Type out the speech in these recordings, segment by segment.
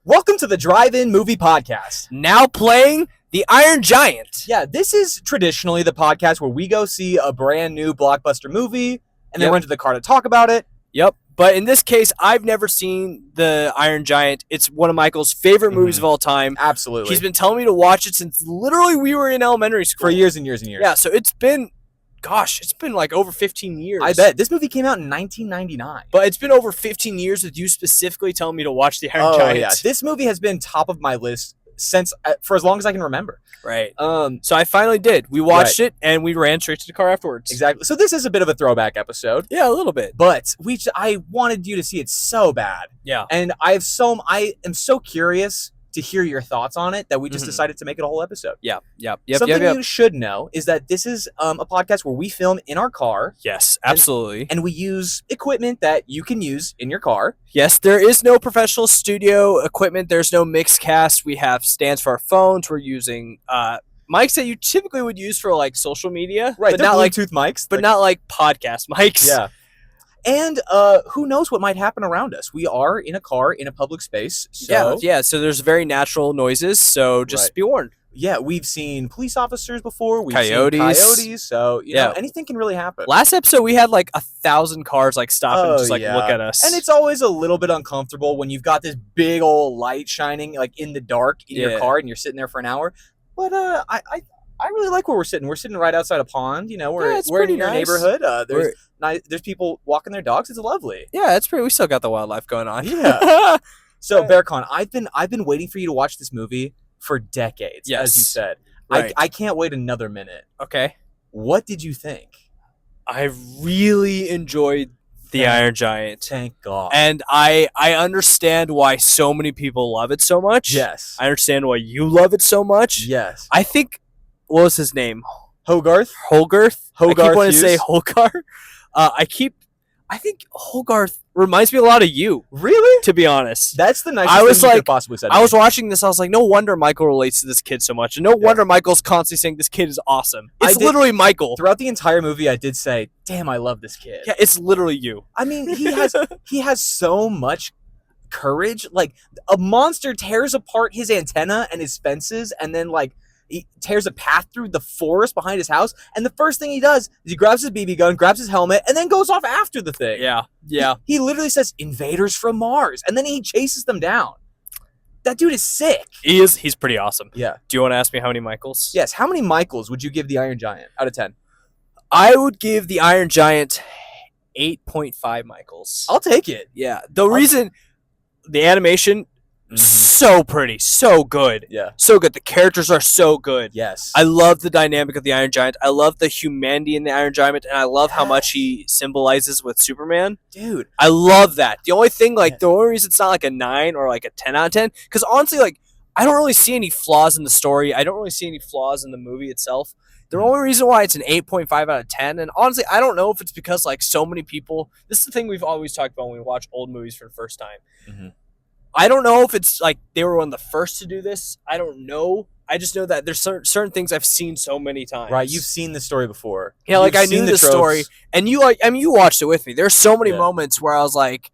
Welcome to the Drive-In Movie Podcast. Now playing The Iron Giant. Yeah, this is traditionally the podcast where we go see a brand new blockbuster movie and then run to the car to talk about it. Yep. But in this case, I've never seen The Iron Giant. It's one of Michael's favorite movies of all time. Absolutely. He's been telling me to watch it since literally we were in elementary school. For years and years and years. Yeah, so it's been like over 15 years. I bet. This movie came out in 1999. But it's been over 15 years with you specifically telling me to watch The Iron Giant. Yeah. This movie has been top of my list since for as long as I can remember. Right. So I finally did. We watched it and we ran straight to the car afterwards. Exactly. So this is a bit of a throwback episode. Yeah, a little bit. But I wanted you to see it so bad. Yeah. And I am so curious to hear your thoughts on it that we just decided to make it a whole episode. Yep. Something you should know is that this is a podcast where we film in our car. Yes, absolutely. And we use equipment that you can use in your car. Yes, there is no professional studio equipment. There's no mix cast. We have stands for our phones. We're using mics that you typically would use for like social media. Right, but they're not Bluetooth mics. But not like podcast mics. Yeah. And who knows what might happen around us? We are in a car in a public space. So Yeah. So there's very natural noises. So just be warned. Yeah, we've seen police officers before. We've Coyotes. seen coyotes. So you know, anything can really happen. Last episode we had like 1,000 cars like stop and just like look at us. And it's always a little bit uncomfortable when you've got this big old light shining like in the dark in your car and you're sitting there for an hour. But I really like where we're sitting. We're sitting right outside a pond. You know, we're in your neighborhood. There's people walking their dogs. It's lovely. Yeah, it's pretty. We still got the wildlife going on. Yeah. So Berkan, I've been waiting for you to watch this movie for decades. Yes. As you said. Right. I can't wait another minute. Okay. What did you think? I really enjoyed The Iron Giant. Thank God. And I understand why so many people love it so much. Yes. I understand why you love it so much. Yes. I think, what was his name? Hogarth. Hogarth. I keep wanting to say Hughes. Hogarth. I think Hogarth reminds me a lot of you. Really? To be honest. That's the nicest thing you could possibly said. I was watching this. I was like, no wonder Michael relates to this kid so much. And no wonder Michael's constantly saying this kid is awesome. It's literally Michael. Throughout the entire movie, I did say, damn, I love this kid. Yeah, it's literally you. I mean, he has so much courage. Like, a monster tears apart his antenna and his fences, and then, like, he tears a path through the forest behind his house, and the first thing he does is he grabs his BB gun, grabs his helmet, and then goes off after the thing. Yeah. He literally says, invaders from Mars, and then he chases them down. That dude is sick. He's pretty awesome. Yeah. Do you want to ask me how many Michaels? Yes. How many Michaels would you give the Iron Giant out of 10? I would give the Iron Giant 8.5 Michaels. I'll take it. Yeah. The reason, the animation, so pretty, so good. Yeah. So good. The characters are so good. Yes. I love the dynamic of the Iron Giant. I love the humanity in the Iron Giant, and I love how much he symbolizes with Superman. Dude. I love that. The only thing, the only reason it's not like a 9 or like a 10 out of 10, because honestly, I don't really see any flaws in the story. I don't really see any flaws in the movie itself. The only reason why it's an 8.5 out of 10, and honestly, I don't know if it's because so many people, this is the thing we've always talked about when we watch old movies for the first time. Mm-hmm. I don't know if it's they were one of the first to do this. I don't know. I just know that there's certain things I've seen so many times. Right, you've seen the story before. Yeah, I knew the story, and you you watched it with me. There's so many moments where I was like,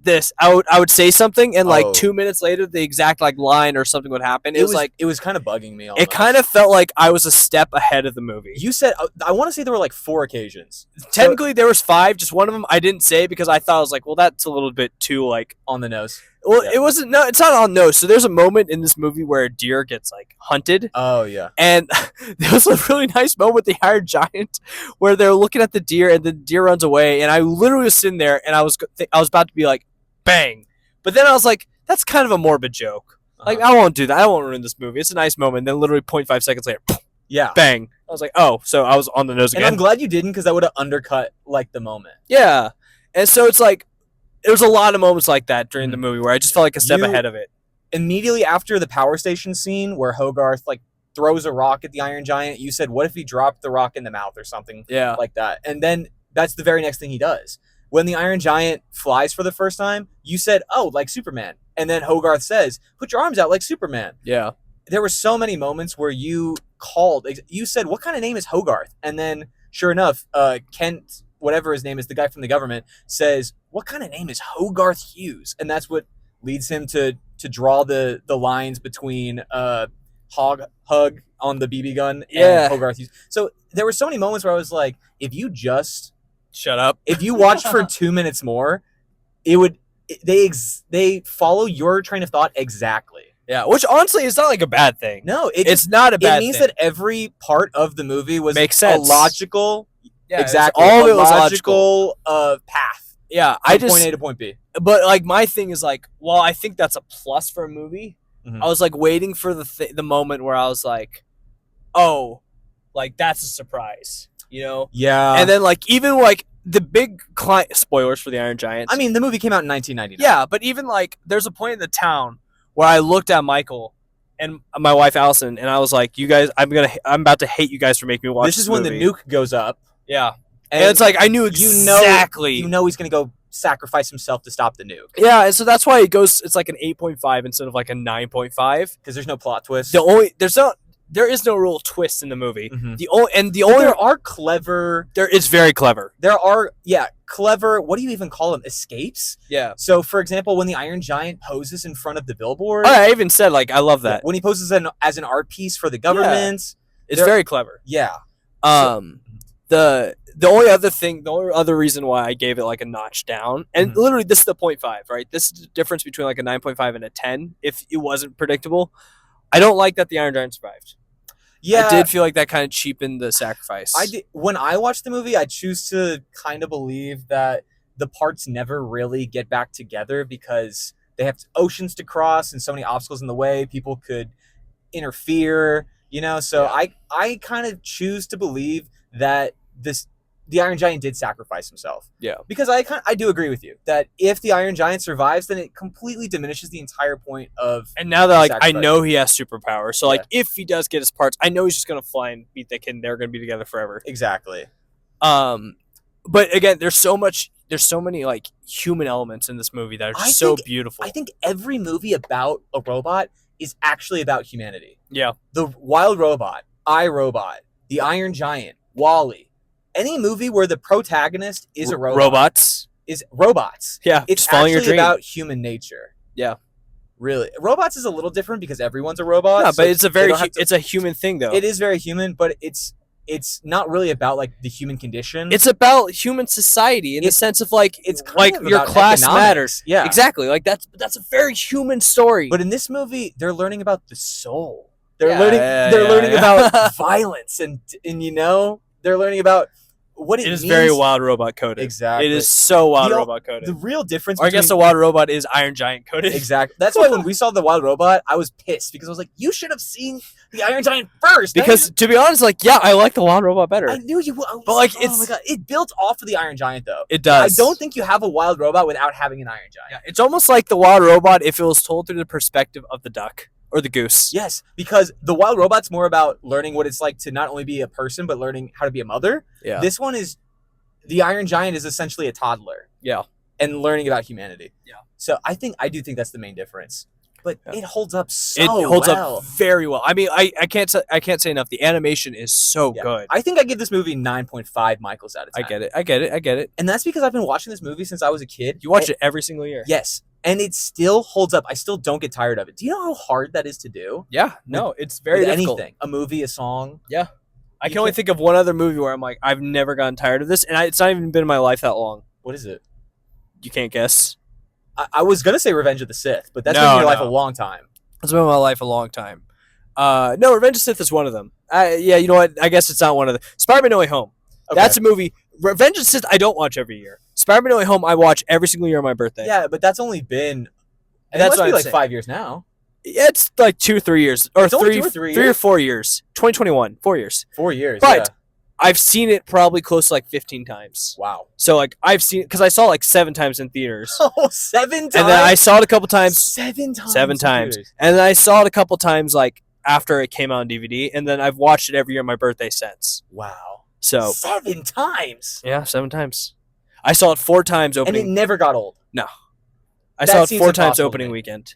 this. I would say something, and 2 minutes later, the exact line or something would happen. It was kind of bugging me. Almost. It kind of felt like I was a step ahead of the movie. You said I want to say there were 4 occasions. Technically, there was 5. Just one of them I didn't say because I thought I was well, that's a little bit too on the nose. Well, it wasn't. No, it's not on nose. So there's a moment in this movie where a deer gets hunted. Oh yeah. And there was a really nice moment with the Iron Giant where they're looking at the deer and the deer runs away. And I literally was sitting there and I was about to be bang, but then I was like, that's kind of a morbid joke. I won't do that. I won't ruin this movie. It's a nice moment. And then literally 0.5 seconds later, bang. I was like, oh, so I was on the nose again. And I'm glad you didn't because that would have undercut the moment. Yeah, and so it's there's a lot of moments like that during the movie where I just felt like a step ahead of it. Immediately after the power station scene where Hogarth throws a rock at the Iron Giant, you said, what if he dropped the rock in the mouth or something like that? And then that's the very next thing he does. When the Iron Giant flies for the first time, you said, oh, like Superman. And then Hogarth says, put your arms out like Superman. Yeah. There were so many moments where you said, what kind of name is Hogarth? And then sure enough, Kent, whatever his name is, the guy from the government, says, what kind of name is Hogarth Hughes? And that's what leads him to to draw the lines between hug on the BB gun Yeah. and Hogarth used. So there were so many moments where I was like, if you just shut up. If you watched for 2 minutes more, it would they follow your train of thought exactly. Yeah, which honestly is not like a bad thing. No, it's not a bad thing. It means that every part of the movie was makes sense. A logical, yeah, exactly, all of a it was logical path. Yeah, from point A to point B. But like my thing is like, well, I think that's a plus for a movie. Mm-hmm. I was like waiting for the moment where I was like, oh, like that's a surprise, you know? Yeah. And then like even like the big spoilers for the Iron Giant. I mean, the movie came out in 1999. Yeah, but even like there's a point in the town where I looked at Michael and my wife Allison, and I was like, "You guys, I'm about to hate you guys for making me watch." This is when the nuke goes up. Yeah, and it's like I knew exactly. You know he's gonna go sacrifice himself to stop the nuke. Yeah, and so that's why it goes. It's like an 8.5 instead of like a 9.5 because there's no plot twist. There is no real twist in the movie. Mm-hmm. There are clever. It's very clever. There are clever. What do you even call them? Escapes. Yeah. So for example, when the Iron Giant poses in front of the billboard, I even said like I love that when he poses as an art piece for the government. It's very clever. Yeah. The only other reason why I gave it like a notch down, and literally this is the 0.5, right? This is the difference between like a 9.5 and a 10. If it wasn't predictable. I don't like that the Iron Giant survived. Yeah, I did feel like that kind of cheapened the sacrifice. When I watched the movie, I choose to kind of believe that the parts never really get back together because they have oceans to cross and so many obstacles in the way. People could interfere, you know. So yeah. I kind of choose to believe that the Iron Giant did sacrifice himself. Yeah. Because I do agree with you that if the Iron Giant survives, then it completely diminishes the entire point of. And now that like I know he has superpowers, so like if he does get his parts, I know he's just gonna fly and beat that kid, and they're gonna be together forever. Exactly. But again, there's so many like human elements in this movie that are just so beautiful. I think every movie about a robot is actually about humanity. Yeah. The Wild Robot, iRobot, The Iron Giant, WALL-E. Any movie where the protagonist is a robot. Is robots. Yeah, it's actually about human nature. Yeah. Really. Robots is a little different because everyone's a robot. Yeah, but it's a human thing though. It is very human, but it's not really about like the human condition. It's about human society in the sense of like it's like your class economics. Matters. Yeah. Exactly. Like that's a very human story. But in this movie, they're learning about the soul. They're learning about violence and you know, they're learning about what it means. It is very Wild Robot coded. Exactly. It is so Wild Robot coded. The real difference I guess the Wild Robot is Iron Giant coded. Exactly. That's why when we saw the Wild Robot, I was pissed because I was like, you should have seen the Iron Giant first. Because to be honest, like, yeah, I like the Wild Robot better. I knew you would. But like, oh my god, it built off of the Iron Giant though. It does. I don't think you have a Wild Robot without having an Iron Giant. Yeah, it's almost like the Wild Robot if it was told through the perspective of the duck. Or the goose. Yes, because the Wild Robot's more about learning what it's like to not only be a person, but learning how to be a mother. Yeah. This one is, the Iron Giant is essentially a toddler. Yeah. And learning about humanity. Yeah. So I do think that's the main difference. But it holds up so well. It holds up very well. I mean, I can't say enough. The animation is so good. I think I give this movie 9.5 Michaels out of 10. I get it. And that's because I've been watching this movie since I was a kid. You watch it every single year. Yes. And it still holds up. I still don't get tired of it. Do you know how hard that is to do? Yeah. No, it's very difficult. Anything. A movie, a song. Yeah. I can only think of one other movie where I'm like, I've never gotten tired of this. And it's not even been in my life that long. What is it? You can't guess. I was going to say Revenge of the Sith, but that's been in your life a long time. It's been in my life a long time. No, Revenge of the Sith is one of them. Yeah, you know what? I guess it's not one of them. Spider-Man No Way Home. Okay. That's a movie. Revenge of the Sith I don't watch every year. Spider-Man No Way Home I watch every single year on my birthday. Yeah, but that's only been... And that's must be like 5 years now. Yeah, it's like 2 or 3 years. Or three or 4 years. 2021. 4 years. 4 years, But I've seen it probably close to like 15 times. Wow. So like I've seen it because I saw it like 7 times in theaters. Oh, 7 times? And then I saw it a couple times. 7 times? 7 times. And then I saw it a couple times like after it came out on DVD. And then I've watched it every year on my birthday since. Wow. So 7 times? Yeah, 7 times. I saw it 4 times opening. And it never got old? No. I saw it 4 times opening weekend.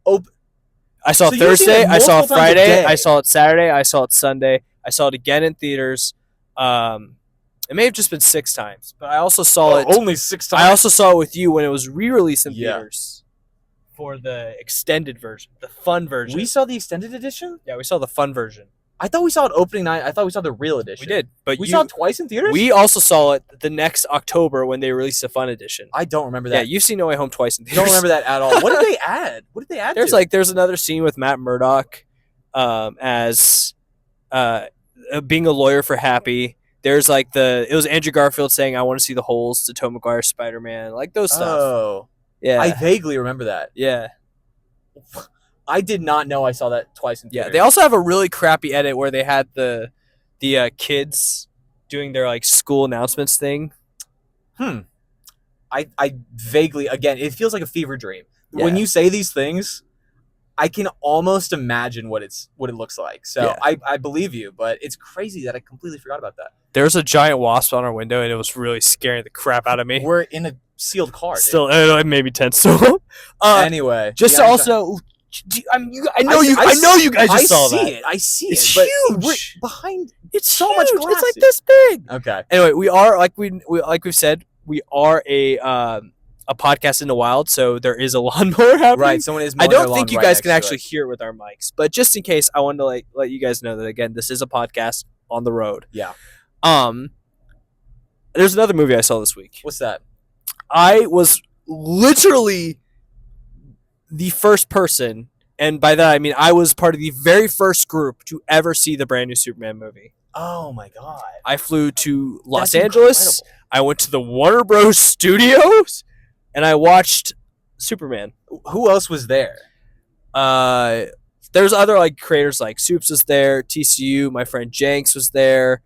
I saw it so Thursday. I saw it Friday. I saw it Saturday. I saw it Sunday. I saw it again in theaters. It may have just been 6 times, but I also saw it. Only 6 times? I also saw it with you when it was re-released in theaters. for the extended version, the fun version. We saw the extended edition? Yeah, we saw the fun version. I thought we saw it opening night. I thought we saw the real edition. We did, but we saw it twice in theaters? We also saw it the next October when they released the fun edition. I don't remember that. Yeah, you've seen No Way Home twice in theaters. Don't remember that at all. What did they add? There's another scene with Matt Murdock as being a lawyer for Happy. There's like it was Andrew Garfield saying, "I want to see the holes" to Tobey Maguire's Spider-Man, like those stuff. Oh, yeah. I vaguely remember that. Yeah. I did not know I saw that twice in theaters. Yeah, they also have a really crappy edit where they had the kids doing their like school announcements thing. I vaguely, again, it feels like a fever dream. Yeah. When you say these things, I can almost imagine what it looks like. So yeah. I believe you, but it's crazy that I completely forgot about that. There's a giant wasp on our window, and it was really scaring the crap out of me. We're in a sealed car. Still, it made me tense. So, anyway, just also. I know you guys just saw that. I see it. It's but huge. Behind, it's so huge. much glass. It's like this big. Okay. Anyway, we are like we've said, we are a podcast in the wild, so there is a lawnmower happening. Right. Someone is. I don't think you guys can actually hear it with our mics, but just in case, I wanted to let you guys know that again, this is a podcast on the road. Yeah. There's another movie I saw this week. What's that? I was literally the first person, and by that I mean I was part of the very first group to ever see the brand new Superman movie. Oh my god! I flew to Los Angeles. Incredible. I went to the Warner Bros. Studios, and I watched Superman. Who else was there? There's other like creators like Soups was there, TCU, my friend Jenks was there,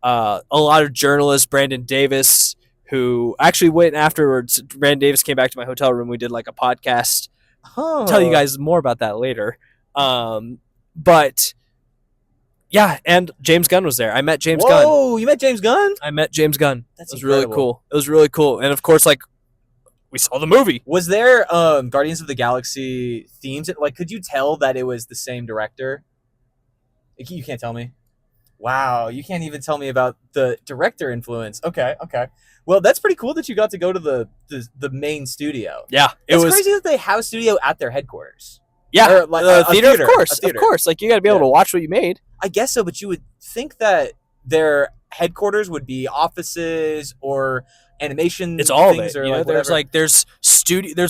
a lot of journalists, Brandon Davis, who actually went afterwards. Brandon Davis came back to my hotel room. We did like a podcast. I'll tell you guys more about that later. But yeah, and James Gunn was there. I met James Gunn. Oh, you met James Gunn? I met James Gunn. That's really cool. It was really cool. And of course, like, we saw the movie. Was there Guardians of the Galaxy themes? Like, could you tell that it was the same director? You can't tell me. Wow, you can't even tell me about the director influence. Okay. Well, that's pretty cool that you got to go to the main studio. Yeah, it's crazy that they have a studio at their headquarters. Yeah, or like a theater, of course. Like, you got to be able to watch what you made. I guess so, but you would think that their headquarters would be offices or animation. It's all things of it. Or like there's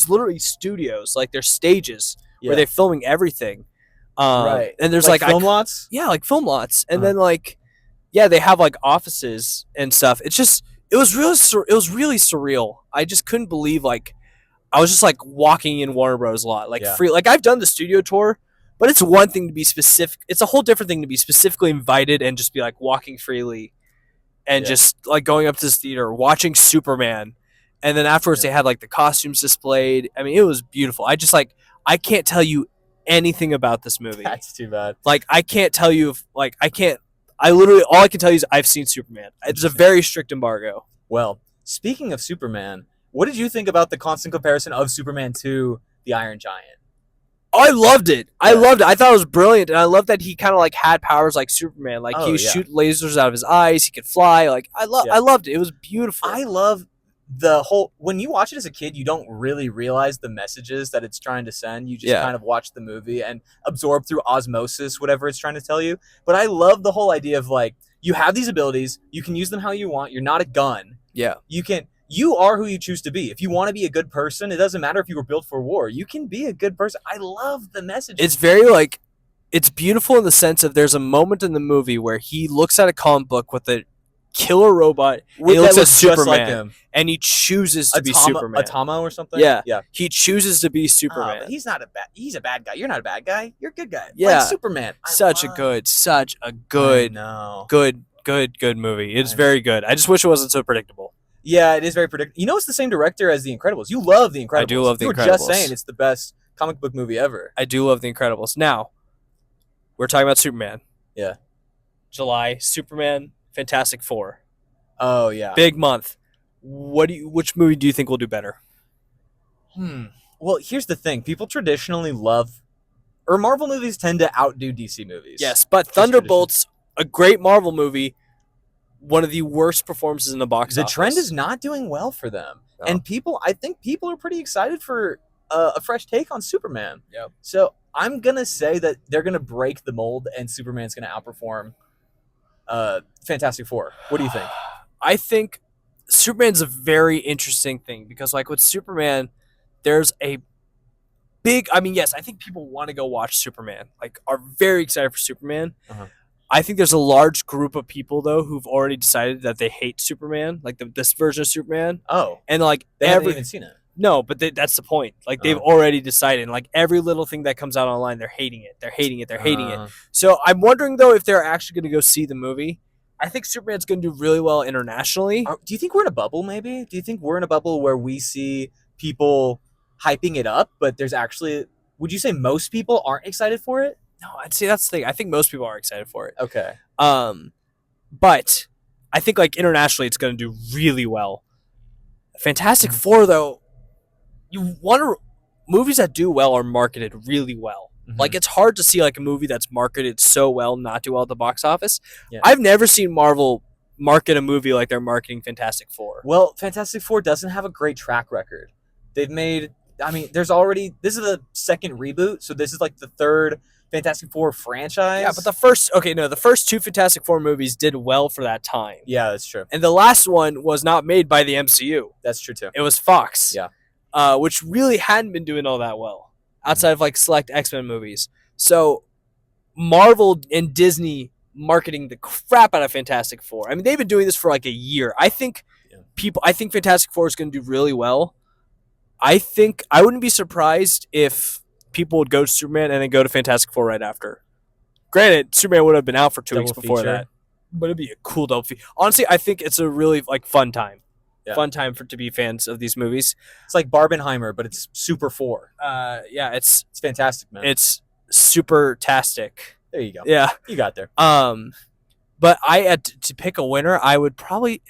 literally studios, like there's stages where they're filming everything. Right, and there's like film lots. Yeah, like film lots, and then like, yeah, they have like offices and stuff. It's just, it was really surreal. I just couldn't believe, like, I was just like walking in Warner Bros. A lot, like free. Like, I've done the studio tour, but it's one thing to be specific. It's a whole different thing to be specifically invited and just be like walking freely, and just like going up to this theater, watching Superman, and then afterwards they had like the costumes displayed. I mean, it was beautiful. I just like, I can't tell you anything about this movie. That's too bad. Like, I can't tell you if, like, I literally, all I can tell you is I've seen Superman. It's a very strict embargo. Well, speaking of Superman, what did you think about the constant comparison of Superman to the Iron Giant? Oh, I loved it. I loved it. I thought it was brilliant, and I love that he kind of like had powers like Superman. Like, he would shoot lasers out of his eyes. He could fly. Like, I loved it. It was beautiful. I love the whole, when you watch it as a kid, you don't really realize the messages that it's trying to send. You just kind of watch the movie and absorb through osmosis whatever it's trying to tell you. But I love the whole idea of, like, you have these abilities, you can use them how you want. You're not a gun. Yeah. You are who you choose to be. If you want to be a good person, it doesn't matter if you were built for war. You can be a good person. I love the message. It's very, like, it's beautiful in the sense of there's a moment in the movie where he looks at a comic book with a killer robot, and he looks at Superman, and he chooses to be Superman. Atama or something? Yeah. He chooses to be Superman. But he's a bad guy. You're not a bad guy. You're a good guy. Yeah. Like Superman. Such a good movie. It's very good. I just wish it wasn't so predictable. Yeah, it is very predictable. You know, it's the same director as The Incredibles. You love The Incredibles. I do love The Incredibles. You were just saying it's the best comic book movie ever. I do love The Incredibles. Now, we're talking about Superman. Yeah. July, Superman, Fantastic Four. Oh yeah, big month. Which movie do you think will do better? Well, here's the thing: people traditionally love, or Marvel movies tend to outdo DC movies. Yes, but Thunderbolts, a great Marvel movie, one of the worst performances in the box office. The trend is not doing well for them, and I think people are pretty excited for a fresh take on Superman. Yep. So I'm gonna say that they're gonna break the mold, and Superman's gonna outperform Fantastic Four. What do you think? I think Superman's a very interesting thing because, like, with Superman, there's a big. I mean, yes, I think people want to go watch Superman. Like, are very excited for Superman. Uh-huh. I think there's a large group of people though who've already decided that they hate Superman, like this version of Superman. Oh, and like they haven't even seen it. No, but that's the point. Like they've already decided. And, like every little thing that comes out online, they're hating it. They're hating it. They're hating it. So I'm wondering though if they're actually going to go see the movie. I think Superman's going to do really well internationally. Do you think we're in a bubble? Maybe. Do you think we're in a bubble where we see people hyping it up, but there's actually? Would you say most people aren't excited for it? No, I'd say that's the thing. I think most people are excited for it. Okay. But I think like internationally, it's going to do really well. Fantastic Four, though, you want to movies that do well are marketed really well. Mm-hmm. Like it's hard to see like a movie that's marketed so well not do well at the box office. Yeah. I've never seen Marvel market a movie like they're marketing Fantastic Four. Well, Fantastic Four doesn't have a great track record. They've made. I mean, this is the second reboot, so this is like the third Fantastic Four franchise. Yeah, but the first two Fantastic Four movies did well for that time. Yeah, that's true. And the last one was not made by the MCU. That's true too. It was Fox. Yeah. Which really hadn't been doing all that well outside of like select X-Men movies. So Marvel and Disney marketing the crap out of Fantastic Four. I mean, they've been doing this for like a year. I think Fantastic Four is going to do really well. I wouldn't be surprised if people would go to Superman and then go to Fantastic Four right after. Granted, Superman would have been out for 2 weeks before that, but it'd be a cool double feature. Honestly, I think it's a really like fun time. Yeah. Fun time to be fans of these movies. It's like Barbenheimer, but it's Super 4. Yeah, it's fantastic, man. It's super-tastic. There you go. Yeah, you got there. But I had to pick a winner. I would probably.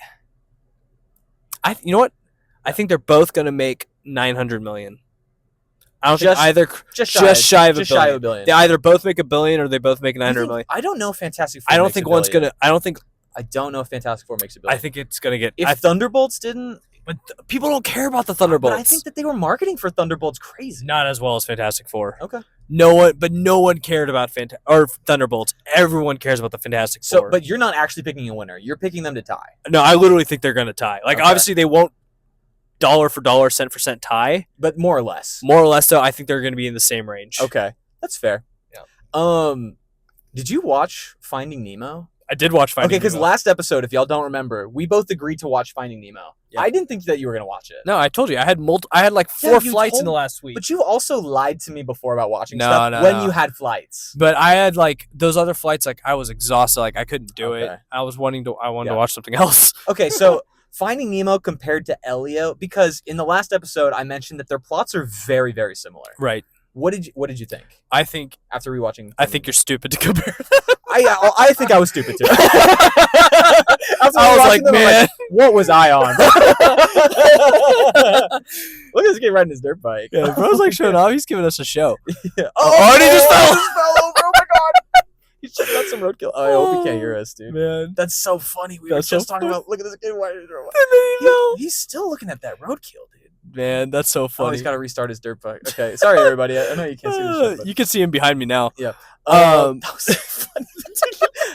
You know what? I think they're both going to make $900 million. I don't think either just shy of a billion. They either both make $1 billion or they both make $900 million. I don't know if Fantastic Four. I don't think one's gonna. I don't know if Fantastic Four makes $1 billion. I think it's gonna get. If Thunderbolts didn't, but people don't care about the Thunderbolts. But I think that they were marketing for Thunderbolts crazy. Not as well as Fantastic Four. Okay. No one cared about Thunderbolts. Everyone cares about the Fantastic Four. But you're not actually picking a winner. You're picking them to tie. No, I literally think they're gonna tie. Like obviously they won't. Dollar for dollar, cent for cent tie, but more or less. So I think they're going to be in the same range. Okay, that's fair. Yeah. Did you watch Finding Nemo? I did watch Finding Nemo. Okay, because last episode, if y'all don't remember, we both agreed to watch Finding Nemo. Yeah. I didn't think that you were going to watch it. No, I told you I had like 4 flights in the last week. But you also lied to me before about watching stuff when you had flights. But I had like those other flights. Like I was exhausted. Like I couldn't do it. I wanted to watch something else. Okay, so. Finding Nemo compared to Elio, because in the last episode I mentioned that their plots are very, very similar. Right. What did you think? I think after rewatching, I think you're stupid to compare. I think I was stupid too. I was like, man, what was I on? Look at this kid riding his dirt bike. Yeah, bro's like showing off. He's giving us a show. Yeah. Oh, he just fell over. Oh my god. He's checking out some roadkill. Oh, I hope he can't hear us, dude. Man, that's so funny. We were just talking about. Look at this kid. He's still looking at that roadkill, dude. Man, that's so funny. Oh, he's got to restart his dirt bike. Okay, sorry everybody. I know you can't see the show. You can see him behind me now. Yeah. That was so funny.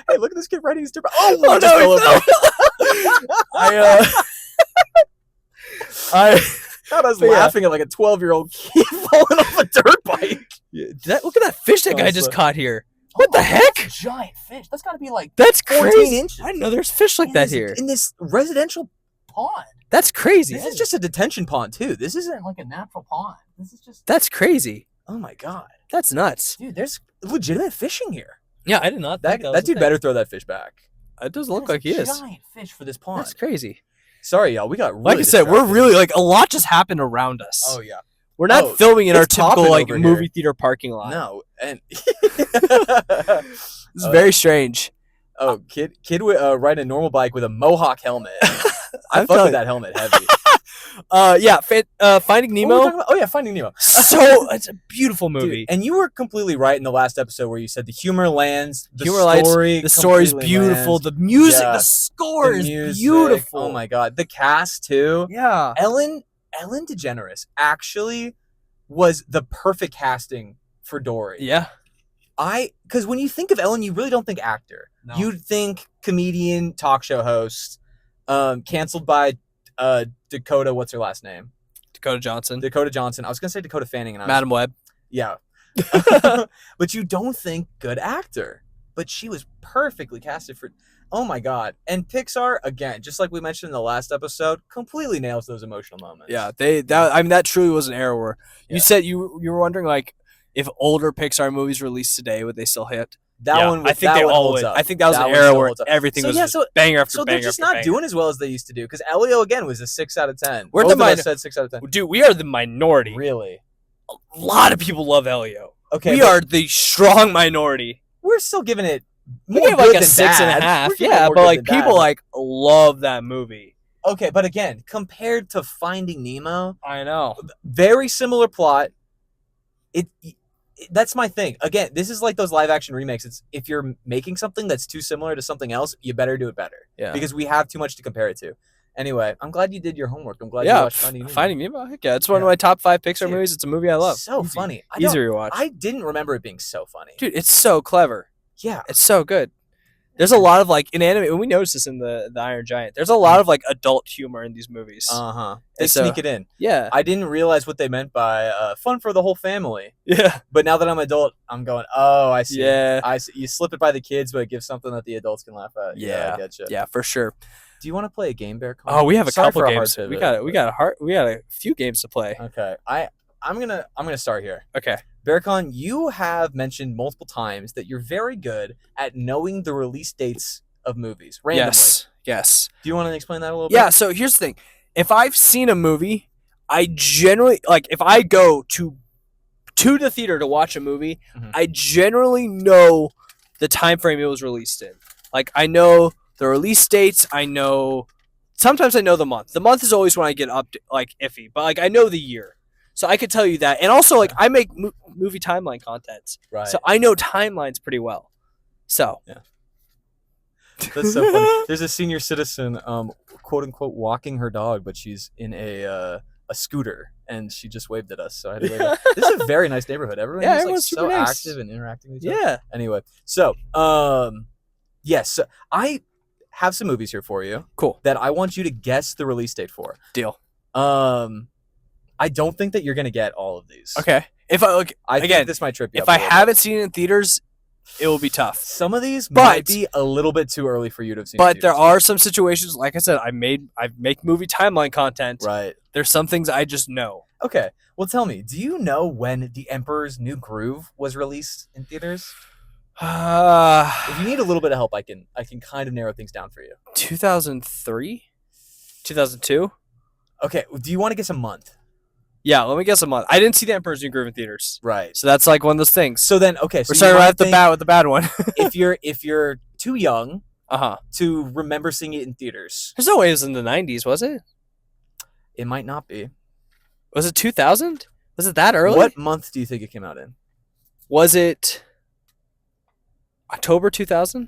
Hey, look at this kid riding his dirt bike. Oh no! I was laughing at like a 12-year-old kid falling off a dirt bike. Yeah. Look at that fish that guy just caught here. What the heck? That's a giant fish. That's got to be like that's 14 crazy. inches. I didn't know there's fish like that here. In this residential pond. That's crazy. This is just a detention pond, too. This isn't like a natural pond. This is just... That's crazy. Oh, my God. That's nuts. Dude, there's legitimate fishing here. Yeah, I did not think that dude better throw that fish back. It doesn't look like he is. Giant fish for this pond. That's crazy. Sorry, y'all. We got really like I said, we're really like a lot just happened around us. Oh yeah. We're not filming in our typical like movie theater parking lot. No, and this is very strange. Oh, kid riding a normal bike with a Mohawk helmet. I fuck with that helmet heavy. Finding Nemo. Oh yeah, Finding Nemo. So it's a beautiful movie. Dude, and you were completely right in the last episode where you said the humor lands, the story's beautiful, lands. The music, the score is beautiful. Oh my god, the cast too. Yeah, Ellen DeGeneres actually was the perfect casting for Dory. Yeah. Because when you think of Ellen, you really don't think actor. No. You'd think comedian, talk show host, canceled by Dakota. What's her last name? Dakota Johnson. Dakota Johnson. I was gonna say Dakota Fanning, and Madam Web. Yeah. But you don't think good actor. But she was perfectly casted for. Oh my God! And Pixar, again, just like we mentioned in the last episode, completely nails those emotional moments. Yeah, that truly was an era where you said you were wondering like if older Pixar movies released today would they still hit? I think they all would. I think that was an era where everything was banger after banger. So they're just not doing as well as they used to do. Because Elio again was a 6 out of 10. Both of us said 6 out of 10. Dude, we are the minority. Really? A lot of people love Elio. Okay, we are the strong minority. We're still giving it. We give like a 6.5. Yeah, but like people like love that movie. Okay, but again, compared to Finding Nemo, I know. Very similar plot. That's my thing. Again, this is like those live action remakes. It's if you're making something that's too similar to something else, you better do it better. Yeah. Because we have too much to compare it to. Anyway, I'm glad you did your homework. I'm glad you watched Finding Nemo. Finding Nemo. Heck yeah, it's one of my top 5 Pixar movies. It's a movie I love. So funny. Easy to rewatch. I didn't remember it being so funny. Dude, it's so clever. Yeah. It's so good. There's a lot of like in anime, and we noticed this in the Iron Giant. There's a lot of like adult humor in these movies. They sneak it in. Yeah. I didn't realize what they meant by fun for the whole family. Yeah. But now that I'm adult, I'm going, oh, I see. Yeah. I see. You slip it by the kids, but it gives something that the adults can laugh at. Yeah. I get you. Yeah, for sure. Do you want to play a game, Berkan? Oh, we have a couple games. We got a few games to play. Okay. I'm gonna start here. Okay. Berkan, you have mentioned multiple times that you're very good at knowing the release dates of movies randomly. Yes. Do you want to explain that a little bit? Yeah, so here's the thing. If I've seen a movie, I generally if I go to the theater to watch a movie, I generally know the time frame it was released in. Like I know the release dates, sometimes I know the month. The month is always when I get up to, like iffy, but like I know the year. So I could tell you that. And also like I make movie timeline content. Right. So I know timelines pretty well. So, yeah. That's so funny. There's a senior citizen, quote unquote, walking her dog, but she's in a scooter, and she just waved at us. So I had to wave. This is a very nice neighborhood. Everyone's like so nice. Active and interacting with each other. Yeah. Anyway, so yes, so I have some movies here for you. Cool. That I want you to guess the release date for. Deal. I don't think that you're gonna get all of these. Okay. I think this might trip you up. If I haven't seen it in theaters, it will be tough. Some of these might be a little bit too early for you to have seen. But there are some situations, like I said, I make movie timeline content. Right. There's some things I just know. Okay. Well, tell me, do you know when The Emperor's New Groove was released in theaters? If you need a little bit of help, I can kind of narrow things down for you. 2003? 2002? Okay. Do you want to guess a month? Yeah, let me guess a month. I didn't see The Emperor's New Groove in theaters. Right. So that's like one of those things. So then, okay. So we're starting right off the bat with the bad one. if you're too young to remember seeing it in theaters. There's no way it was in the 90s, was it? It might not be. Was it 2000? Was it that early? What month do you think it came out in? Was it October 2000?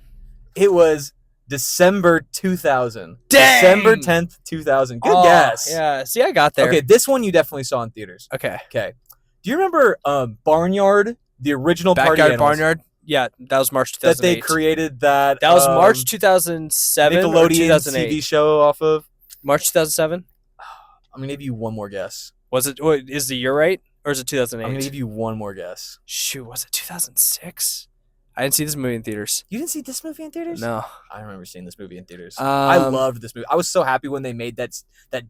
It was December 2000. Dang! December 10th, 2000. Good guess. Yeah, see, I got there. Okay, this one you definitely saw in theaters. Okay. Do you remember Barnyard, the original Party Animals? Barnyard? Yeah, that was March 2008. That they created that. That was March 2007 Nickelodeon or 2008. TV show off of? March 2007? I'm going to give you one more guess. Is the year right? Or is it 2008? I'm going to give you one more guess. Shoot, was it 2006? I didn't see this movie in theaters. You didn't see this movie in theaters? No. I remember seeing this movie in theaters. I loved this movie. I was so happy when they made that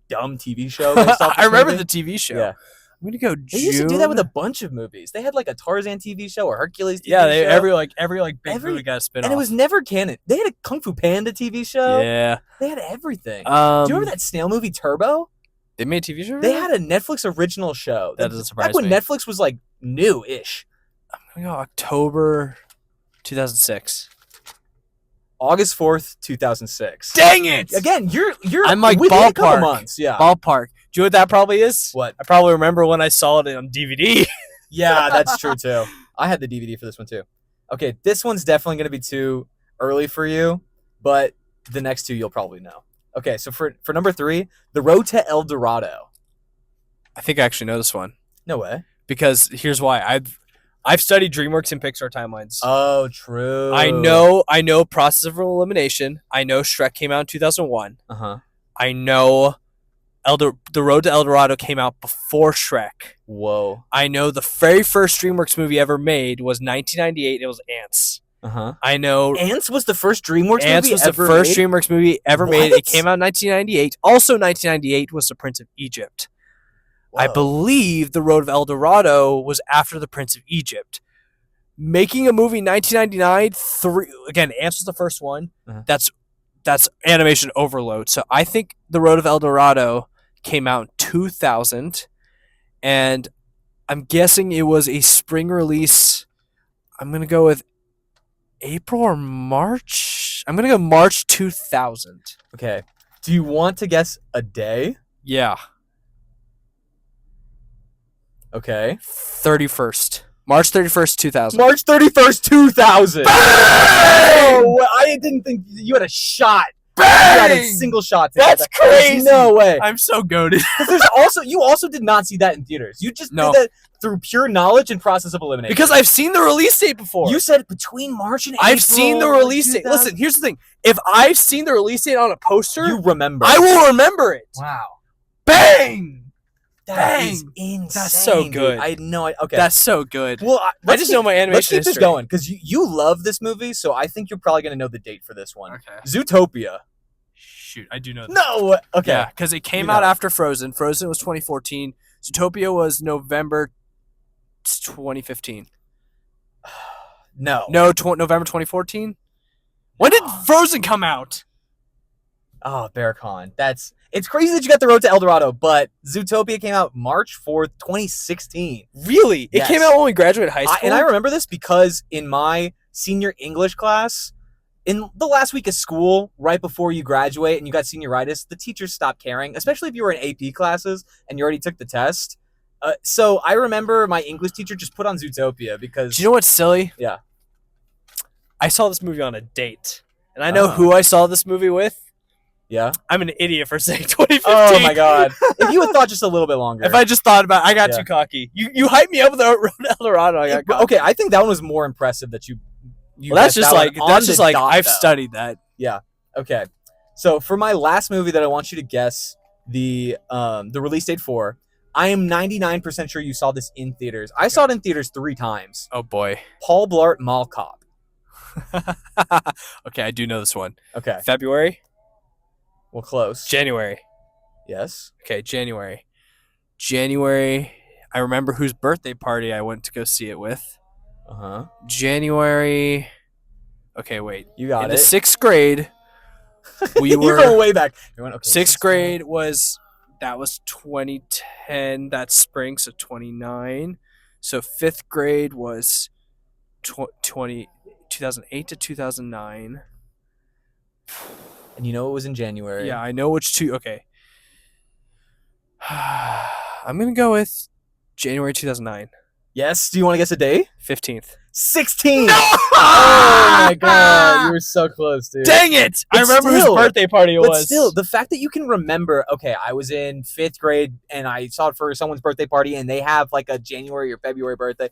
dumb TV show. I remember the TV show. Yeah. I'm going to go They used to do that with a bunch of movies. They had like a Tarzan TV show, a Hercules TV show. Yeah, every big movie got a spin-off. And it was never canon. They had a Kung Fu Panda TV show. Yeah. They had everything. Do you remember that snail movie Turbo? They made a TV show? They had a Netflix original show. That doesn't surprise me. Back when Netflix was like new-ish. I'm going to go October 2006. August 4th, 2006. Dang it! Again, you're I'm like within a couple ballpark. Months. Yeah. Ballpark. Do you know what that probably is? What? I probably remember when I saw it on DVD. Yeah, that's true too. I had the DVD for this one too. Okay, this one's definitely going to be too early for you, but the next two you'll probably know. Okay, so for number 3, The Road to El Dorado. I think I actually know this one. No way. because here's why. I've studied DreamWorks and Pixar timelines. Oh, true. I know Process of Elimination. I know Shrek came out in 2001. I know The Road to El Dorado came out before Shrek. Whoa. I know the very first DreamWorks movie ever made was 1998. It was Ants. I know Ants was the first DreamWorks Ants movie was the ever first made? DreamWorks movie ever made. It came out in 1998. Also 1998 was The Prince of Egypt. Whoa. I believe The Road of El Dorado was after The Prince of Egypt. Making a movie in 1999, again, Ants was the first one. That's animation overload. So I think The Road of El Dorado came out in 2000, and I'm guessing it was a spring release. I'm going to go with April or March? I'm going to go March 2000. Okay. Do you want to guess a day? Yeah. Okay. 31st. March 31st, 2000. March 31st, 2000. Oh, I didn't think you had a shot. Bang! You had a single shot. That's crazy. There's no way. I'm so goated. You also did not see that in theaters. You just did that through pure knowledge and process of elimination. Because I've seen the release date before. You said between March and April. I've seen the release date. Listen, here's the thing. If I've seen the release date on a poster, you remember. I will remember it. Wow. Bang! That is insane. That's so good. Dude. I had no idea. Okay. That's so good. Well, I just know my animation Let's keep history. this going because you love this movie, so I think you're probably going to know the date for this one. Okay. Zootopia. Shoot, I do know that. No. Okay. Yeah, because it came out after Frozen. Frozen was 2014. Zootopia was November 2015. No. November 2014? When did Frozen come out? Oh, Berkan. It's crazy that you got The Road to El Dorado, but Zootopia came out March 4th, 2016. Really? It came out when we graduated high school? And I remember this because in my senior English class, in the last week of school, right before you graduate and you got senioritis, the teachers stopped caring, especially if you were in AP classes and you already took the test. So I remember my English teacher just put on Zootopia because... Do you know what's silly? Yeah. I saw this movie on a date. And I know who I saw this movie with. Yeah? I'm an idiot for saying 2015. Oh my god. If you had thought just a little bit longer. If I just thought about it, I got too cocky. You hyped me up with the Road to El Dorado. I got cocky. Okay, I think that one was more impressive that you well, that's just like I've studied that. Yeah. Okay. So for my last movie that I want you to guess the release date for, I am 99% sure you saw this in theaters. I saw it in theaters 3 times. Oh boy. Paul Blart Mall Cop. Okay, I do know this one. Okay. February? Well, close. January. Yes. Okay, January. January. I remember whose birthday party I went to go see it with. January. Okay, wait. You got in it. The 6th grade, we were... You're going way back. Okay, 6th grade was 2010, that spring, so 29. So 5th grade was 2008 to 2009. And you know it was in January. Yeah, I know which two. Okay. I'm going to go with January 2009. Yes. Do you want to guess a day? 15th. 16. No! Oh my god, you were so close, dude. Dang it! I remember whose birthday party it was. But still, the fact that you can remember, okay, I was in 5th grade and I saw it for someone's birthday party and they have like a January or February birthday.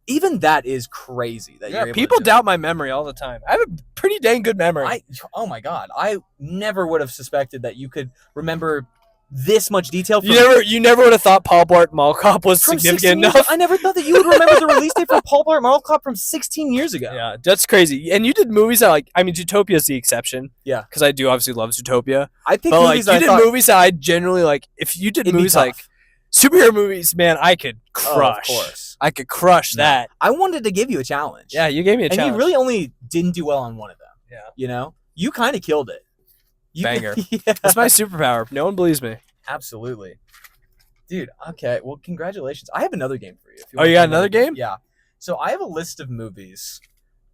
Even that is crazy. That you're able people to do doubt my memory all the time. I have a pretty dang good memory. Oh my god, I never would have suspected that you could remember this much detail. You never would have thought Paul Blart Mall Cop was significant enough. I never thought that you would remember the release date for Paul Blart Mall Cop from 16 years ago. Yeah, that's crazy. And you did movies that Zootopia is the exception. Yeah, because I do obviously love Zootopia. I think movies you did movies that I generally like. If you did movies like superhero movies, man, I could crush. Oh, of course. I could crush that. I wanted to give you a challenge. Yeah, you gave me a challenge. And you really only didn't do well on one of them. Yeah. You know? You kind of killed it. Banger. Yeah. That's my superpower. No one believes me. Absolutely. Dude, okay. Well, congratulations. I have another game for you. You got another game? Yeah. So I have a list of movies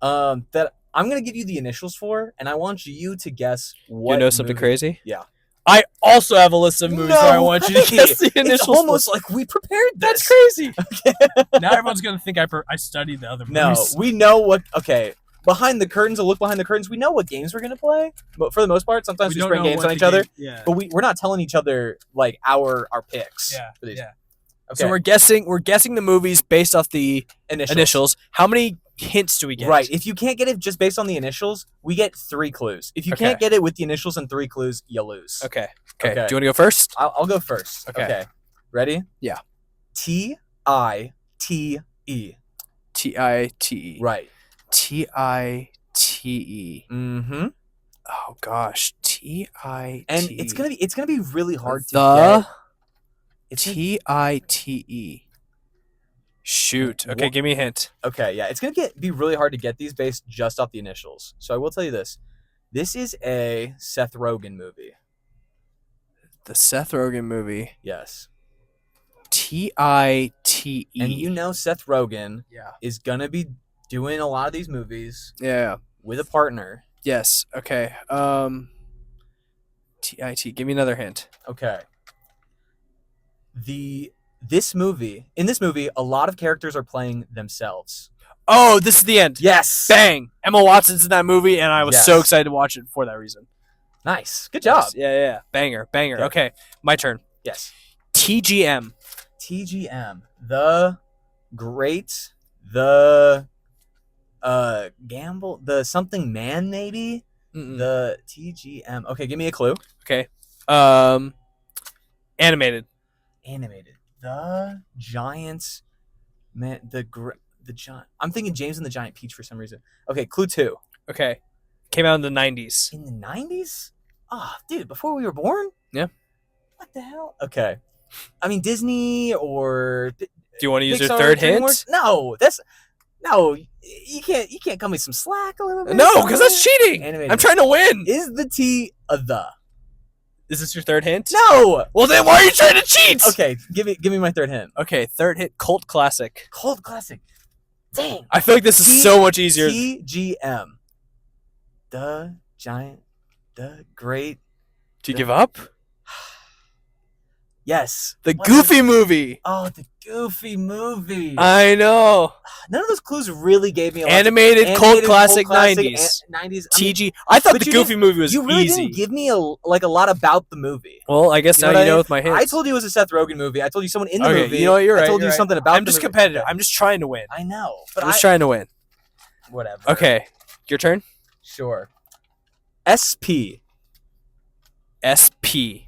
that I'm going to give you the initials for, and I want you to guess what You know something crazy? Yeah. I also have a list of movies where I want you to guess the initials. It's almost like we prepared this. That's crazy. Okay. Now everyone's going to think I studied the other movies. No, we know what... Okay, behind the curtains, a look behind the curtains, we know what games we're going to play. But for the most part, sometimes we spring games on each other. Yeah. But we're not telling each other, like, our picks. Yeah. For these. Yeah. So we're guessing the movies based off the initials. How many hints do we get? Right. If you can't get it just based on the initials, we get 3 clues. If you can't get it with the initials and 3 clues, you lose. Okay. Do you want to go first? I'll go first. Okay. Ready? Yeah. T-I-T-E. T-I-T-E. Right. T-I-T-E. Mm-hmm. Oh gosh. T-I-T-E. And it's gonna be really hard to get. T-I-T-E. Shoot. Okay, give me a hint. Okay, yeah. It's gonna be really hard to get these based just off the initials. So I will tell you this. This is a Seth Rogen movie. The Seth Rogen movie. Yes. T-I-T-E. And you know Seth Rogen is gonna be doing a lot of these movies. Yeah. With a partner. Yes. Okay. T-I-T. Give me another hint. Okay. In this movie, a lot of characters are playing themselves. Oh, this is the end. Yes. Bang. Emma Watson's in that movie, and I was so excited to watch it for that reason. Nice. Good job. Yes. Yeah. Banger. Okay. My turn. Yes. TGM. TGM. Gamble, the something man, maybe? The TGM. Okay, give me a clue. Okay. Animated. The Giants. Man, the giant. I'm thinking James and the Giant Peach for some reason. Okay, clue 2. Okay. Came out in the 90s. In the 90s? Oh, dude, before we were born? Yeah. What the hell? Okay. I mean, Disney or... Do you want to use Pixar, your third hint? No, you can't cut me some slack a little bit. No, because that's cheating. Animated. I'm trying to win. Is the T a the? Is this your third hint? No. Well, then why are you trying to cheat? Okay, give me my third hint. Okay, third hint, cult classic. Cult classic. Dang. I feel like this is so much easier. TGM. The Giant, the Great. Do you give up? Yes. The Goofy movie. Oh, the Goofy movie. I know. None of those clues really gave me a lot. Animated cult classic 90s. 90s. TG. I thought the Goofy movie was easy. You really didn't give me a lot about the movie. Well, I guess now you know with my hints. I told you it was a Seth Rogen movie. I told you someone in the movie. You know what? You're right. I told you something about I'm just competitive. I'm just trying to win. I know. I'm just trying to win. Whatever. Okay. Your turn? Sure. SP. SP.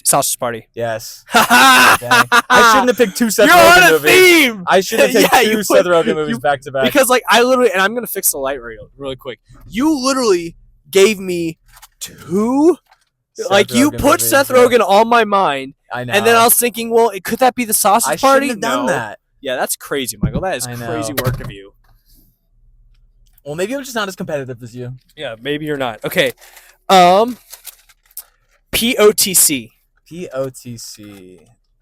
Sausage Party. Yes. I shouldn't have picked 2 Seth Rogen movies. Theme. I should have picked 2 Seth Rogen movies back to back. Because I literally, and I'm gonna fix the light really quick. You literally gave me 2. You put Seth Rogen on my mind. I know. And then I was thinking, well, could that be the Sausage Party? I shouldn't have done that. Yeah, that's crazy, Michael. That is crazy work of you. Well, maybe I'm just not as competitive as you. Yeah, maybe you're not. Okay. POTC.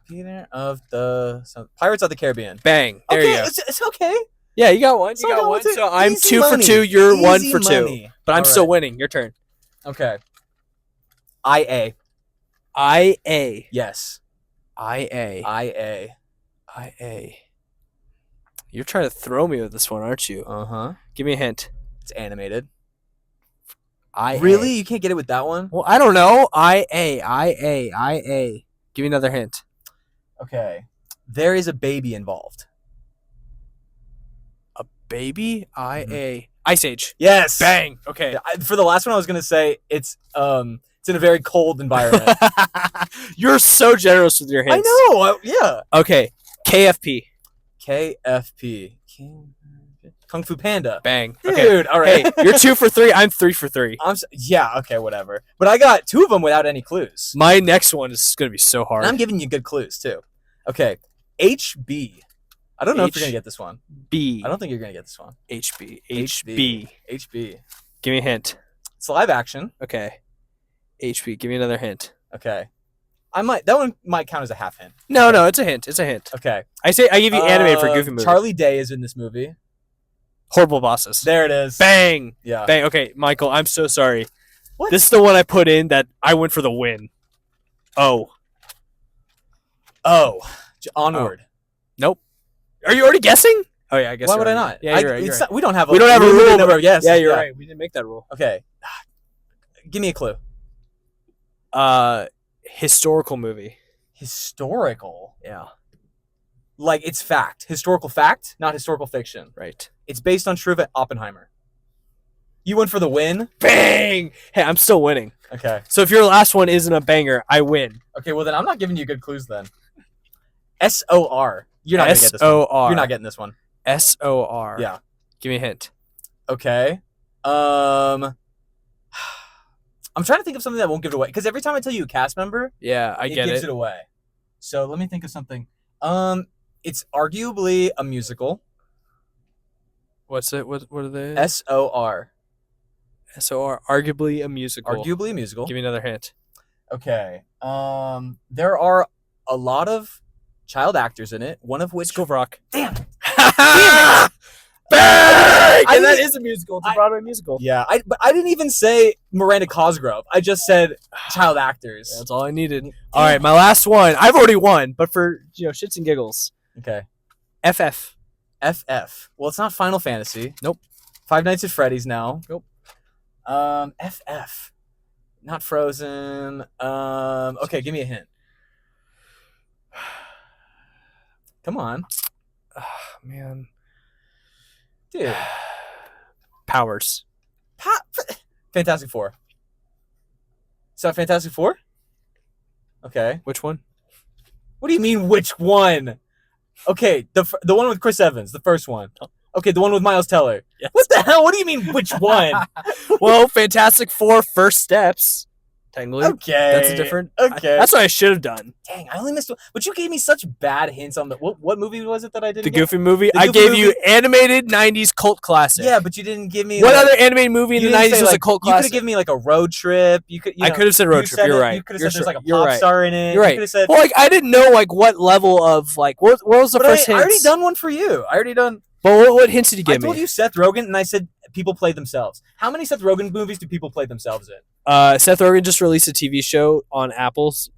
Peter of the Pirates of the Caribbean. Bang. There you go. It's okay. Yeah, you got one. You got one. So I'm 2 for 2. You're 1 for 2. But I'm still winning. Your turn. Okay. IA. Yes. IA. You're trying to throw me with this one, aren't you? Uh-huh. Give me a hint. It's animated. IA. Really? You can't get it with that one? Well, I don't know. IA. Give me another hint. Okay. There is a baby involved. A baby? IA. Ice Age. Yes. Bang. Okay. For the last one, I was gonna say it's in a very cold environment. You're so generous with your hints. I know. Yeah. Okay. KFP. Kung Fu Panda. Bang. Dude, okay. All right. Hey, you're 2 for 3. I'm 3 for 3. Yeah, okay, whatever. But I got 2 of them without any clues. My next one is going to be so hard. And I'm giving you good clues, too. Okay. HB. I don't know if you're going to get this one. B. I don't think you're going to get this one. HB. Give me a hint. It's live action. Okay. HB. Give me another hint. Okay. That one might count as a half hint. No, it's a hint. It's a hint. Okay. I give you animated for Goofy movie. Charlie Day is in this movie. Horrible Bosses. There it is. Bang. Yeah. Bang. Okay, Michael, I'm so sorry. What? This is the one I put in that I went for the win. Onward. Nope. Are you already guessing? Oh yeah, I guess. Why would I not? Yeah, you're right. We don't have a rule number of guesses. Yeah, you're right. We didn't make that rule. Okay. Give me a clue. Historical movie. Historical. Yeah. Like it's fact. Historical fact, not historical fiction. Right. It's based on true Oppenheimer. You went for the win? Bang! Hey, I'm still winning. Okay. So if your last one isn't a banger, I win. Okay, well then I'm not giving you good clues then. S-O-R. You're not going to get this one. S-O-R. You're not getting this one. S-O-R. Yeah. Give me a hint. Okay. I'm trying to think of something that won't give it away. Because every time I tell you a cast member, Yeah, I get it gives it. it away. So let me think of something. It's arguably a musical. What's it? What are they? S-O-R. S-O-R. Arguably a musical. Arguably a musical. Give me another hint. Okay. There are a lot of child actors in it. One of which. School of Rock. Damn. Damn it! Bang! And that is a musical. It's a Broadway musical. Yeah, but I didn't even say Miranda Cosgrove. I just said child actors. That's all I needed. All right, my last one. I've already won, but for shits and giggles. Okay. FF. FF. Well, it's not Final Fantasy. Nope. Five Nights at Freddy's now. Nope. FF. Not Frozen. Okay, give me a hint. Come on. Oh, man. Dude. Powers. Fantastic Four. Is that Fantastic Four? Okay. Which one? What do you mean, which one? Okay, the one with Chris Evans, the first one. Okay, the one with Miles Teller. Yes. What the hell? What do you mean, which one? Well, Fantastic Four First Steps. Technically. Okay. That's a different. Okay. That's what I should have done. Dang, I only missed one. But you gave me such bad hints on the... What movie was it that I didn't The get? Goofy movie. The I Goofy gave movie. you animated 90s cult classic. Yeah, but you didn't give me... What other animated movie in the 90s was a cult You could have classic? given me like a road trip. I could have said road trip. You're right. You could have said there's like a pop star in it. You're right. You could have said... Well, like, I didn't know like what level of like... What was the first hint? I already done one for you. I already done... But what hints did you give me? I told you Seth Rogen, and I said people play themselves. How many Seth Rogen movies do people play themselves in? Seth Rogen just released a TV show on Apple's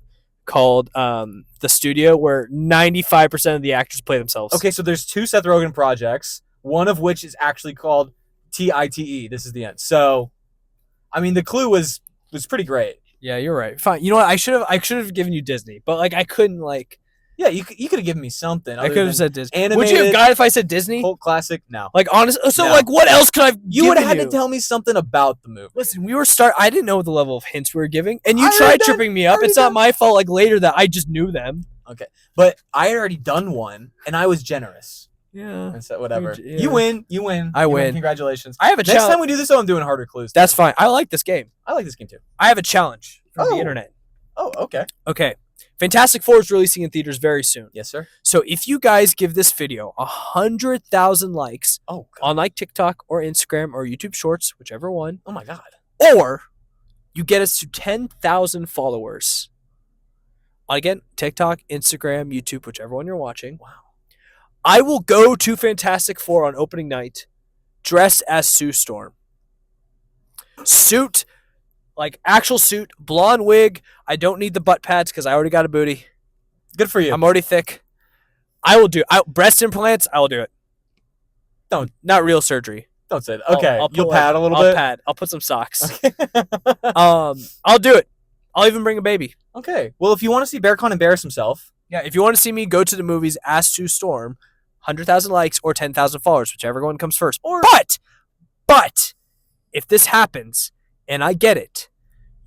called The Studio, where 95% of the actors play themselves. Okay, so there's 2 Seth Rogen projects, one of which is actually called TITE. This is the end. So, I mean, the clue was pretty great. Yeah, you're right. Fine. You know what? I should have given you Disney, but like I couldn't like. Yeah, you could have given me something. I could have said Disney. Animated, would you have got it if I said Disney? Cult classic? No. Like honestly, so No. like what else could I have You would have had given to tell me something about the movie. Listen, I didn't know the level of hints we were giving, and you I already tried done- tripping me up. already It's not done. my fault. Like later that I just knew them. Okay, but I had already done one, and I was generous. Yeah. And so whatever. Yeah. You win. I win. Congratulations. I have a Next challenge. time we do this, I'm doing harder clues. That's fine. I like this game. I like this game too. I have a challenge from the Oh. internet. Oh, okay. Okay. Fantastic Four is releasing in theaters very soon. Yes, sir. So if you guys give this video 100,000 likes Oh, God. on like TikTok or Instagram or YouTube Shorts, whichever one, Oh my God. or you get us to 10,000 followers. Again, TikTok, Instagram, YouTube, whichever one you're watching. Wow. I will go to Fantastic Four on opening night dressed as Sue Storm. Suit, like actual suit, blonde wig. I don't need the butt pads because I already got a booty. Good for you. I'm already thick. I will do breast implants. I will do it. Not real surgery. Don't say that. Okay. I'll put, You'll like, pad a little I'll bit. pad. I'll put some socks. Okay. I'll do it. I'll even bring a baby. Okay. Well, if you want to see Berkan embarrass himself, Yeah, if you want to see me go to the movies as Sue Storm, 100,000 likes or 10,000 followers, whichever one comes first. But if this happens and I get it,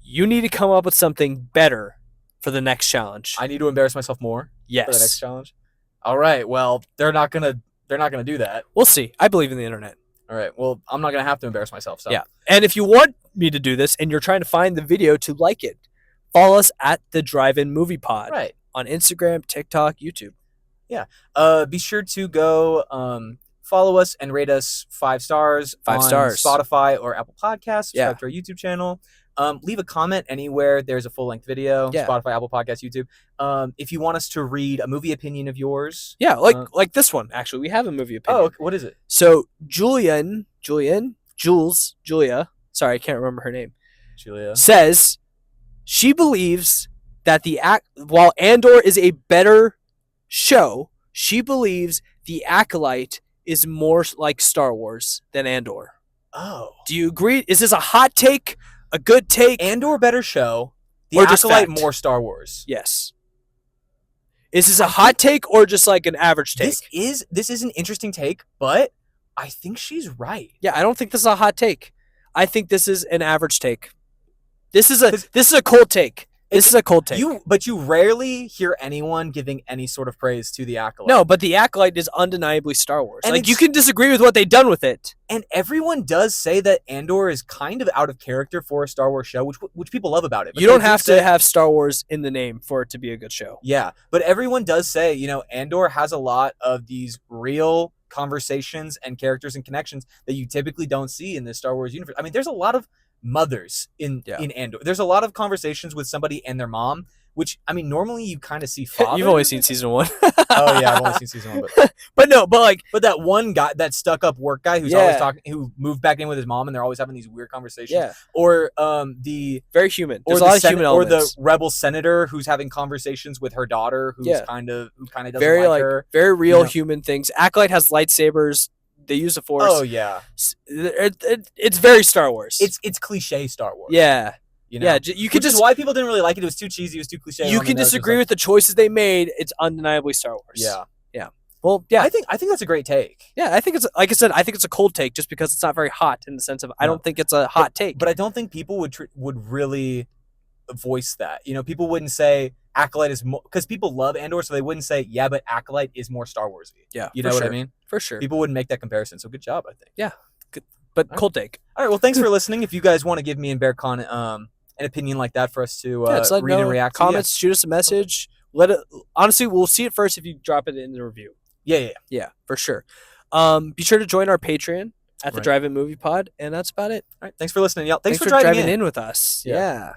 you need to come up with something better for the next challenge. I need to embarrass myself more Yes. for the next challenge. All right. Well, they're not gonna do that. We'll see. I believe in the internet. All right. Well, I'm not gonna have to embarrass myself. So Yeah. And if you want me to do this and you're trying to find the video to like it, follow us at the Drive-In Movie Pod Right. on Instagram, TikTok, YouTube. Be sure to go follow us and rate us 5 stars 5 on stars. Spotify or Apple Podcasts. Yeah. Subscribe to our YouTube channel. Leave a comment anywhere there's a full-length video. Yeah. Spotify, Apple Podcasts, YouTube. If you want us to read a movie opinion of yours. Yeah, like this one. Actually, we have a movie opinion. Oh, what is it? So Julia, sorry, I can't remember her name, Julia. says she believes that while Andor is a better show, she believes The Acolyte is more like Star Wars than Andor. Oh. Do you agree? Is this a hot take? A good take? Andor better show. The Or just Acolyte fact? more Star Wars. Yes. Is this a hot take or just like an average take? This is an interesting take, but I think she's right. Yeah, I don't think this is a hot take. I think this is an average take. This is a cold take. This is a cold take. But you rarely hear anyone giving any sort of praise to the Acolyte. No, but the Acolyte is undeniably Star Wars. And like, you can disagree with what they've done with it. And everyone does say that Andor is kind of out of character for a Star Wars show, which people love about it. But you don't have to have Star Wars in the name for it to be a good show. Yeah, but everyone does say, Andor has a lot of these real conversations and characters and connections that you typically don't see in the Star Wars universe. I mean, there's a lot of mothers in Andor. There's a lot of conversations with somebody and their mom, which, I mean, normally you kind of see father. You've only seen season 1. Oh yeah, I've only seen season 1, but that one guy, that stuck-up work guy who's always talking, who moved back in with his mom, and they're always having these weird conversations. Yeah. Or the very human. There's a lot of human elements. Or the rebel senator who's having conversations with her daughter, who kind of doesn't very like her. Very real human things. Acolyte has lightsabers. They use the Force. Oh yeah, it's very Star Wars. It's cliche Star Wars. Yeah. Yeah, you could just why people didn't really like it. It was too cheesy. It was too cliche. You can disagree with the choices they made. It's undeniably Star Wars. Yeah. Well, yeah. I think that's a great take. Yeah, I think it's, like I said, I think it's a cold take just because it's not very hot in the sense of I don't think it's a hot take. But I don't think people would really voice that. People wouldn't say Acolyte is more, because people love Andor, so they wouldn't say, yeah, but Acolyte is more Star Warsy. Yeah, you know what I mean? For sure. People wouldn't make that comparison. So good job, I think. Yeah, good. But cold take. All right. Well, thanks for listening. If you guys want to give me and Berkan an opinion like that for us to read and react to, comments, shoot us a message. Honestly, we'll see it first if you drop it in the review. Yeah, for sure. Be sure to join our Patreon at the Drive-In Movie Pod, and that's about it. All right, thanks for listening, y'all. Thanks for driving in with us. Yeah.